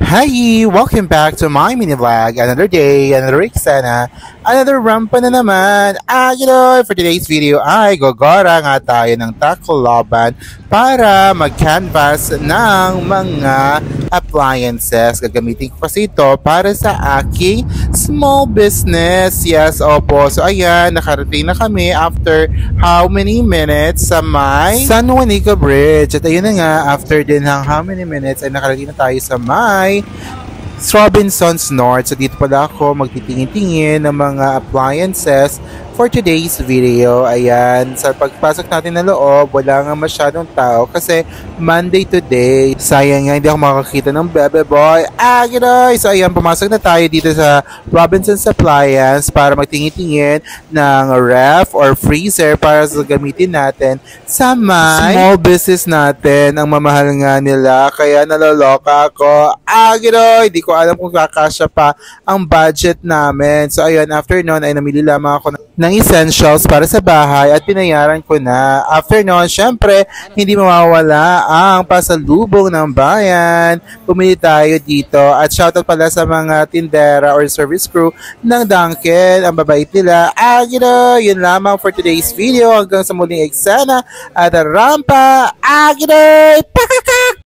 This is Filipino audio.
Hi! Welcome back to my mini vlog. Another day, another eksena, another rampa na naman. For today's video ay gagara nga tayo ng Tacloban para mag-canvas ng mga appliances. Gagamitin ko kasi ito para sa aking small business. Yes, opo. So ayan, nakarating na kami after how many minutes sa may San Juanico Bridge. At ayun na nga, after din ng how many minutes ay nakarating na tayo sa may Robinsons North. So dito pala ako magtitingin-tingin ng mga appliances for today's video. Ayan, sa pagpasok natin na loob, wala nga masyadong tao kasi Monday today. Sayang nga, hindi ako makakita ng bebe boy. So ayan, pumasok na tayo dito sa Robinsons Appliance para magtingin-tingin ng ref or freezer para sa gamitin natin sa may small business natin. Ang mamahal nga nila, kaya naloloka ako. Hindi ko alam kung kakasya pa ang budget namin. So ayun, after nun ay namili lamang ako ng essentials para sa bahay at pinayaran ko na. After nun, syempre, hindi mawawala ang pasalubong ng bayan. Pumili tayo dito at shoutout pala sa mga tindera or service crew ng Dunkin'. Ang babait nila. Yun lamang for today's video. Hanggang sa muling eksena at rampa.